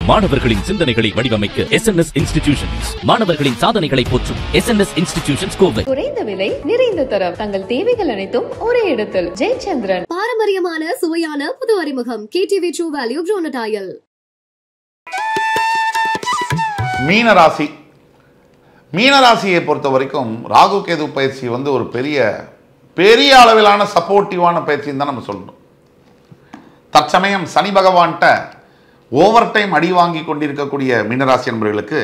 மாணவர்களின் சிந்தனைகளை வடிவமைக்க SNS இன்ஸ்டிடியூஷன்ஸ், மாணவர்களின் சாதனைகளை போற்றும் SNS இன்ஸ்டிடியூஷன்ஸ் கோவை. குறைந்த விலை, நிறைந்த தரம், தங்கள் தேவைகள் அனைத்தும் ஒரே இடத்தில். ஜெயச்சந்திரன். பாரம்பரியமான சுவையான புது அறிமுகம் KTV True Value Gronodyl. மீனராசி. மீனராசியை பொறுத்த வரைக்கும் ராகு கேது பயிற்சி ஒரு பெரிய அளவிலான சப்போர்ட்டிவான பயிற்சின்னு தான் நம்ம சொல்லணும். தற்சமயம் சனி பகவான்கிட்ட ஓவர் டைம் அடி வாங்கி கொண்டிருக்கக்கூடிய மீனராசி என்பவர்களுக்கு,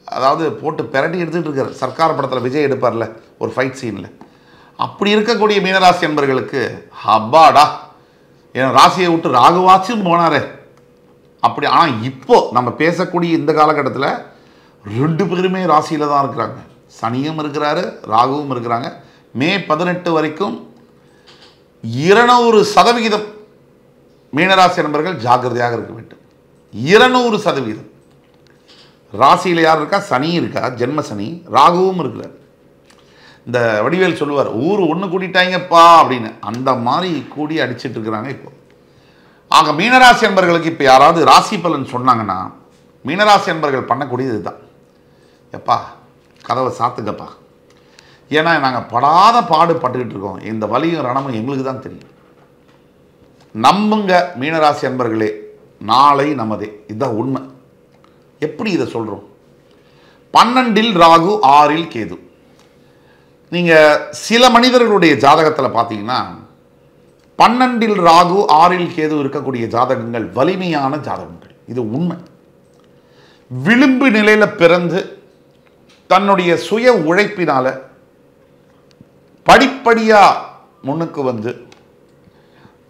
அதாவது போட்டு பெரட்டி எடுத்துகிட்டு இருக்கார். சர்க்கார் படத்தில் விஜய் எடுப்பார்ல ஒரு ஃபைட் சீனில், அப்படி இருக்கக்கூடிய மீனராசி என்பவர்களுக்கு ஹப்பாடா என் ராசியை விட்டு ராகுவாச்சும் போனாரே அப்படி. ஆனால் இப்போ நம்ம பேசக்கூடிய இந்த காலகட்டத்தில் ரெண்டு பேருமே ராசியில் தான் இருக்கிறாங்க. சனியும் இருக்கிறாரு, ராகுவும் இருக்கிறாங்க. மே 18 வரைக்கும் 200% மீனராசி நண்பர்கள் ஜாக்கிரதையாக இருக்க வேண்டும். 200%. ராசியில் யார் இருக்கா? சனி இருக்கா, ஜென்ம சனி. ராகுவும் இருக்கிறார். இந்த வடிவேல் சொல்லுவார், ஊர் ஒன்று கூட்டிட்டாங்கப்பா அப்படின்னு. அந்த மாதிரி கூடி அடிச்சிட்டு இருக்கிறாங்க இப்போ. ஆக மீனராசி என்பர்களுக்கு இப்போ யாராவது ராசி பலன் சொன்னாங்கன்னா மீனராசி என்பர்கள் பண்ணக்கூடியது இதுதான். எப்பா கதவை சாத்துக்கப்பா, ஏன்னா நாங்கள் படாத பாடுபட்டுக்கிட்டு இருக்கோம். இந்த வலியும் ரணமும் எங்களுக்கு தான் தெரியும். நம்புங்க மீனராசி அன்பர்களே, நாளை நமதே. இதுதான் உண்மை. எப்படி இதை சொல்கிறோம்? 12 ராகு 6 கேது. நீங்கள் சில மனிதர்களுடைய ஜாதகத்தில் பார்த்தீங்கன்னா 12 ராகு 6 கேது இருக்கக்கூடிய ஜாதகங்கள் வலிமையான ஜாதகங்கள். இது உண்மை. விளிம்பு நிலையில் பிறந்து தன்னுடைய சுய உழைப்பினால படிப்படியாக முன்னுக்கு வந்து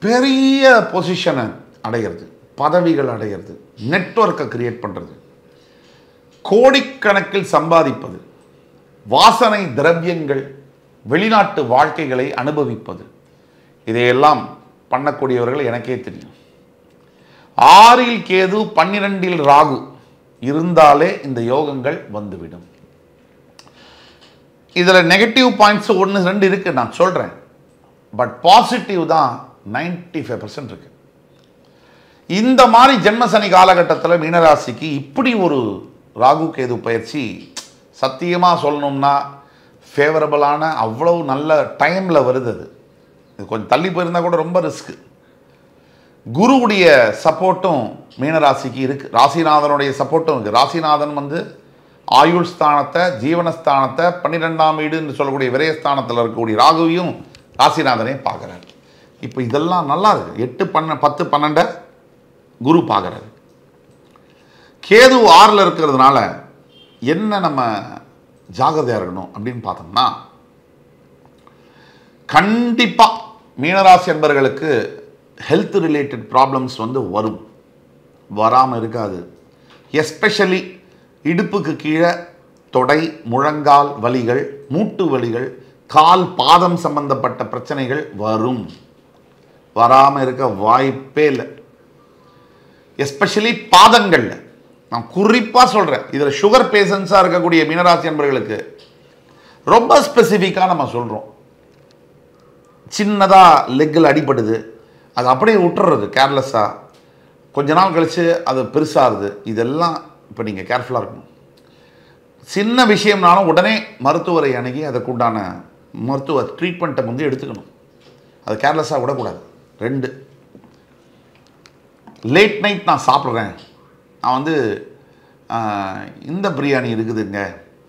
பெரிய பொசிஷனை அடைகிறது, பதவிகள் அடைகிறது, நெட்வொர்க்கை கிரியேட் பண்ணுறது, கோடிக்கணக்கில் சம்பாதிப்பது, வாசனை திரவியங்கள், வெளிநாட்டு வாழ்க்கைகளை அனுபவிப்பது, இதையெல்லாம் பண்ணக்கூடியவர்கள் எனக்கே தெரியும். 6 கேது 12 ராகு இருந்தாலே இந்த யோகங்கள் வந்துவிடும். இதில் நெகட்டிவ் பாயிண்ட்ஸ் 1-2 இருக்குது, நான் சொல்கிறேன். பட் பாசிட்டிவ் தான் 95% இருக்கு. இந்த மாதிரி ஜென்மசனி காலகட்டத்தில் மீனராசிக்கு இப்படி ஒரு ராகு கேது பயிற்சி சத்தியமாக சொல்லணும்னா ஃபேவரபிளான அவ்வளவு நல்ல டைமில் வருது. அது இது கொஞ்சம் தள்ளி போயிருந்தால் கூட ரொம்ப ரிஸ்க்கு. குருவுடைய சப்போர்ட்டும் மீனராசிக்கு இருக்குது, ராசிநாதனுடைய சப்போர்ட்டும் இருக்குது. ராசிநாதன் ஆயுள் ஸ்தானத்தை, ஜீவனஸ்தானத்தை, 12ஆம் வீடுன்னு சொல்லக்கூடிய விரயஸ்தானத்தில் இருக்கக்கூடிய ராகுவையும் ராசிநாதனையும் பார்க்குறாரு. இப்போ இதெல்லாம் நல்லா இருக்குது. 8, 10, 12 குரு பார்க்குறாரு. கேது 6 இருக்கிறதுனால என்ன நம்ம ஜாகிரதையாக இருக்கணும் அப்படின்னு பார்த்தோம்னா, கண்டிப்பாக மீனராசி என்பவர்களுக்கு ஹெல்த் ரிலேட்டட் ப்ராப்ளம்ஸ் வரும், வராமல் இருக்காது. எஸ்பெஷலி இடுப்புக்கு கீழே தொடை, முழங்கால் வலிகள், மூட்டு வலிகள், கால் பாதம் சம்பந்தப்பட்ட பிரச்சனைகள் வரும், வராமல் இருக்க வாய்ப்பே இல்லை. எஸ்பெஷலி பாதங்களில் நான் குறிப்பாக சொல்கிறேன். இதில் சுகர் பேஷண்ட்ஸாக இருக்கக்கூடிய மீனராசி என்பவர்களுக்கு ரொம்ப ஸ்பெசிஃபிக்காக நம்ம சொல்கிறோம். சின்னதாக லெக்கில் அடிபடுது, அது அப்படியே விட்டுறது கேர்லெஸ்ஸாக, கொஞ்ச நாள் கழித்து அது பெருசாகுது. இதெல்லாம் இப்போ நீங்கள் கேர்ஃபுல்லாக இருக்கணும். சின்ன விஷயம்னாலும் உடனே மருத்துவரை அணுகி அதுக்குண்டான மருத்துவ ட்ரீட்மெண்ட்டை எடுத்துக்கணும். அது கேர்லெஸ்ஸாக விடக்கூடாது. 2, லேட் நைட் நான் சாப்பிட்றேன், நான் இந்த பிரியாணி இருக்குதுங்க,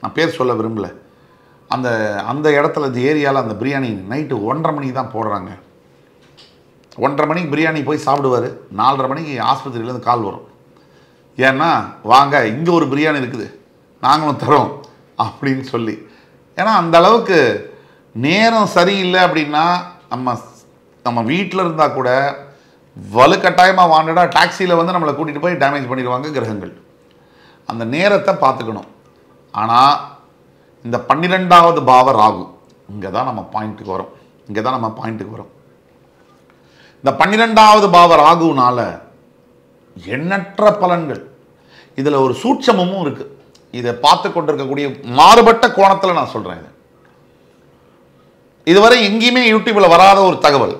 நான் பேர் சொல்ல விரும்பலை, அந்த இடத்துல இந்த ஏரியாவில் அந்த பிரியாணி நைட்டு 1:30 மணிக்கு தான் போடுறாங்க. 1:30 மணிக்கு பிரியாணி போய் சாப்பிடுவார். 4:30 மணிக்கு ஆஸ்பத்திரியிலேருந்து கால் வரும், ஏன்னா வாங்க இங்கே ஒரு பிரியாணி இருக்குது, நாங்களும் தரோம் அப்படின்னு சொல்லி. ஏன்னா அந்த அளவுக்கு நேரம் சரியில்லை அப்படின்னா நம்ம வீட்டில் இருந்தால் கூட வலுக்கட்டாயமாக வாண்டடா டாக்ஸியில் நம்மளை கூட்டிகிட்டு போய் டேமேஜ் பண்ணிடுவாங்க கிரகங்கள். அந்த நேரத்தை பார்த்துக்கணும். ஆனால் இந்த 12வது பாவ ராகு, இங்கே தான் நம்ம பாயிண்ட்டுக்கு வரும். இந்த 12வது பாவ ராகுனால எண்ணற்ற பலன்கள். இதில் ஒரு சூட்சமும் இருக்குது. இதை பார்த்து கொண்டிருக்கக்கூடிய மாறுபட்ட கோணத்தில் நான் சொல்கிறேன். இதுவரை எங்கேயுமே யூடியூப்பில் வராத ஒரு தகவல்.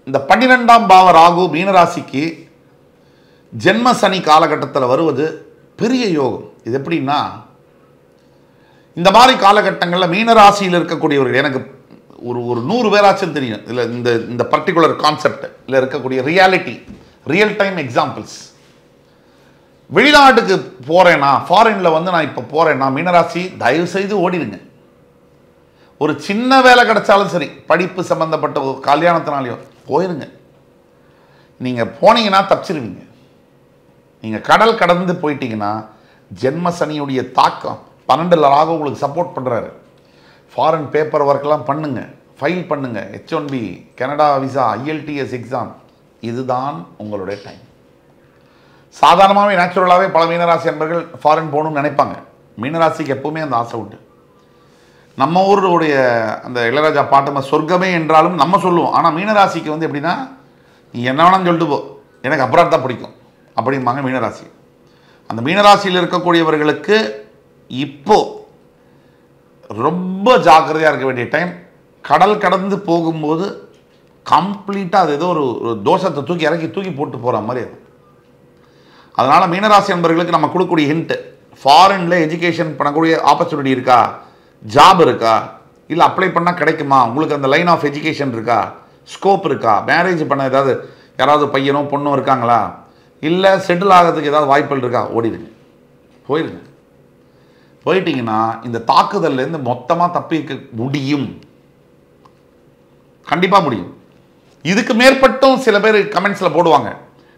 இந்த 12ஆம் பாவ ராகு மீனராசிக்கு ஜென்ம சனி காலகட்டத்தில் வருவது பெரிய யோகம். இது எப்படின்னா, இந்த மாதிரி காலகட்டங்களில் மீனராசியில் இருக்கக்கூடியவர்கள், எனக்கு ஒரு 100 பேராச்சும் தெரியும் இல்லை இந்த பர்டிகுலர் கான்செப்ட் இல்லை இருக்கக்கூடிய ரியாலிட்டி, ரியல் டைம் எக்ஸாம்பிள்ஸ். வெளிநாட்டுக்கு போகிறேன்னா, ஃபாரினில் வந்து நான் இப்போ போகிறேன்னா, மீனராசி தயவு செய்து ஓடிடுங்க. ஒரு சின்ன வேலை கிடைச்சாலும் சரி, படிப்பு சம்பந்தப்பட்ட ஒரு கல்யாணத்தினாலையோ போயிருங்க. நீங்கள் போனீங்கன்னா தப்பிச்சிருவீங்க. நீங்கள் கடல் கடந்து போயிட்டீங்கன்னா ஜென்ம சனியுடைய தாக்கம் 12 ராகு உங்களுக்கு சப்போர்ட் பண்ணுறாரு. ஃபாரின் பேப்பர் ஒர்க்லாம் பண்ணுங்க, ஃபைல் பண்ணுங்க, H1B, Canada visa, IELTS exam. இதுதான் உங்களுடைய டைம். சாதாரணமாகவே நேச்சுரலாகவே பல மீனராசி நண்பர்கள் ஃபாரின் போகணும்னு நினைப்பாங்க. மீனராசிக்கு எப்பவுமே அந்த ஆசை உண்டு. நம்ம ஊருடைய அந்த இளையராஜா பாட்டு சொர்க்கமே என்றாலும் நம்ம சொல்லுவோம். ஆனால் மீனராசிக்கு வந்து எப்படின்னா, நீ என்ன வேணாலும் சொல்லிட்டு போ, எனக்கு அப்புறம் தான் பிடிக்கும் அப்படிம்பாங்க மீனராசி. அந்த மீனராசியில் இருக்கக்கூடியவர்களுக்கு இப்போ ரொம்ப ஜாக்கிரதையாக இருக்க வேண்டிய டைம். கடல் கடந்து போகும்போது கம்ப்ளீட்டாக அது ஏதோ ஒரு தோஷத்தை தூக்கி போட்டு போகிற மாதிரி இருக்கும். அதனால் மீனராசி நண்பர்களுக்கு நம்ம கொடுக்கக்கூடிய ஹிண்ட், ஃபாரினில் எஜுகேஷன் பண்ணக்கூடிய ஆப்பர்ச்சுனிட்டி இருக்கா, ஜாப் இருக்கா, இல்லை அப்ளை பண்ணால் கிடைக்குமா, உங்களுக்கு அந்த லைன் ஆஃப் எஜுகேஷன் இருக்கா, ஸ்கோப் இருக்கா, மேரேஜ் பண்ண யாராவது பையனோ பொண்ணோ இருக்காங்களா, இல்லை செட்டில் ஆகிறதுக்கு ஏதாவது வாய்ப்புகள் இருக்கா, ஓடிடுங்க, போயிடுங்க. போயிட்டீங்கன்னா இந்த தாக்குதல்லேருந்து மொத்தமாக தப்பிக்க முடியும், கண்டிப்பாக முடியும். இதுக்கு மேற்பட்டும் சில பேர் கமெண்ட்ஸில் போடுவாங்க,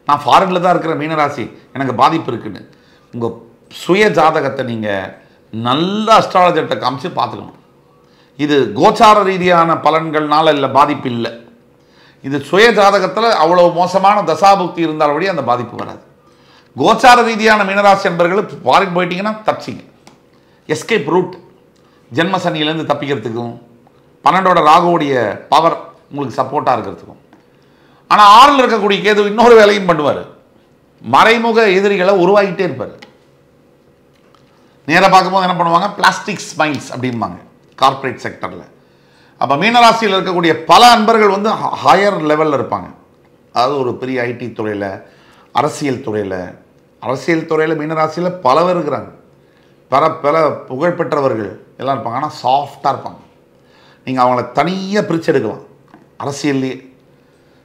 நான் ஃபாரினில் தான் இருக்கிற மீனராசி, எனக்கு பாதிப்பு இருக்குன்னு. உங்கள் சுய ஜாதகத்தை நீங்கள் நல்ல அஸ்ட்ராலஜர்கிட்ட காமிச்சு பார்த்துக்கணும். இது கோச்சார ரீதியான பலன்கள்னால இல்லை, பாதிப்பு இல்லை. இது சுய ஜாதகத்தில் அவ்வளோ மோசமான தசாபுக்தி இருந்தாலும் அந்த பாதிப்பு வராது. கோச்சார ரீதியான மீனராசி என்பர்கள் ஃபாரின் போயிட்டீங்கன்னா தப்பிச்சிங்க. எஸ்கேப் ரூட், ஜென்ம சனியிலேருந்து தப்பிக்கிறதுக்கும் 12ஓட ராகுவோடைய பவர் உங்களுக்கு சப்போர்ட்டாக இருக்கிறதுக்கும். ஆனால் 6ல் இருக்கக்கூடிய கேது இன்னொரு வேலையும் பண்ணுவார், மறைமுக எதிரிகளை உருவாகிட்டே இருப்பார். நேராக பார்க்கும்போது என்ன பண்ணுவாங்க, பிளாஸ்டிக் ஸ்மைல்ஸ் அப்படிம்பாங்க கார்ப்பரேட் செக்டரில். அப்போ மீனராசியில் இருக்கக்கூடிய பல அன்பர்கள் வந்து ஹையர் லெவலில் இருப்பாங்க. அதாவது ஒரு பெரிய ஐடி துறையில், அரசியல் துறையில் மீனராசியில் பல பேர் இருக்கிறாங்க. பல புகழ்பெற்றவர்கள் எல்லாம் இருப்பாங்க. ஆனால் சாஃப்டாக இருப்பாங்க. நீங்கள் அவங்கள தனியாக பிரித்து எடுக்கலாம். அரசியல்லையே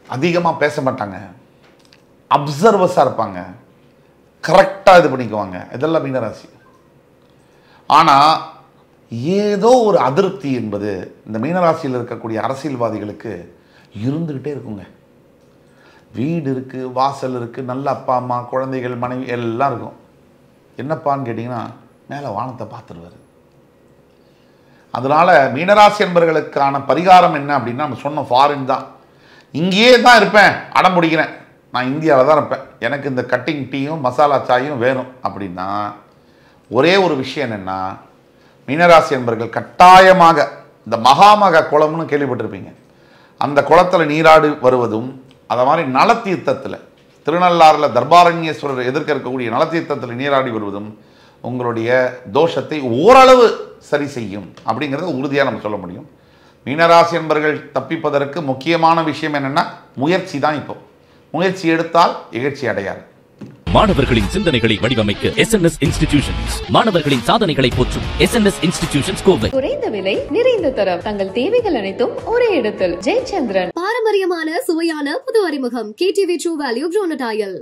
அதிகமாக பேச மாட்டாங்க, அப்சர்வர்ஸாக இருப்பாங்க, கரெக்டாக இது பண்ணிக்குவாங்க. இதெல்லாம் மீனராசி. ஆனால் ஏதோ ஒரு அதிருப்தி என்பது இந்த மீனராசியில் இருக்கக்கூடிய அரசியல்வாதிகளுக்கு இருந்துக்கிட்டே இருக்குங்க. வீடு இருக்குது, வாசல் இருக்குது, நல்ல அப்பா அம்மா, குழந்தைகள், மனைவி எல்லாம் இருக்கும். என்னப்பான்னு கேட்டிங்கன்னா, மேலே வானத்தை பார்த்துருவார். அதனால் மீனராசி என்பவர்களுக்கான பரிகாரம் என்ன அப்படின்னா, நம்ம சொன்ன ஃபாரின் தான். இங்கேயே தான் இருப்பேன், அடம் பிடிக்கிறேன், நான் இந்தியாவில் தான் இருப்பேன், எனக்கு இந்த கட்டிங் டீயும் மசாலா சாயும் வேணும் அப்படின்னா, ஒரே ஒரு விஷயம் என்னென்னா, மீனராசி என்பவர்கள் கட்டாயமாக இந்த மகாமக குளம்னு கேள்விப்பட்டிருப்பீங்க, அந்த குளத்தில் நீராடி வருவதும், அதை மாதிரி நலத்தீர்த்தத்தில் திருநள்ளாறில் தர்பாரண்யேஸ்வரர் எதிர்க்க இருக்கக்கூடிய நலத்தீர்த்தத்தில் நீராடி வருவதும் உங்களுடைய தோஷத்தை ஓரளவு சரி செய்யும் அப்படிங்கிறத உறுதியாக நம்ம சொல்ல முடியும். மீனராசி என்பவர்கள் தப்பிப்பதற்கு முக்கியமான விஷயம் என்னென்னா முயற்சி தான். இப்போ முயற்சி எடுத்தால் இகழ்ச்சி அடையாது. மாணவர்களின் சிந்தனைகளை வடிவமைக்க SNS இன்ஸ்டிடியூஷன்ஸ், மாணவர்களின் சாதனைகளை போற்றும் SNS இன்ஸ்டிடியூஷன்ஸ் கோவை. குறைந்த விலை, நிறைந்த தரம், தங்கள் தேவைகள் அனைத்தும் ஒரே இடத்தில். ஜெயச்சந்திரன். பாரம்பரியமான சுவையான புது அறிமுகம் KTV True Value Bronatile.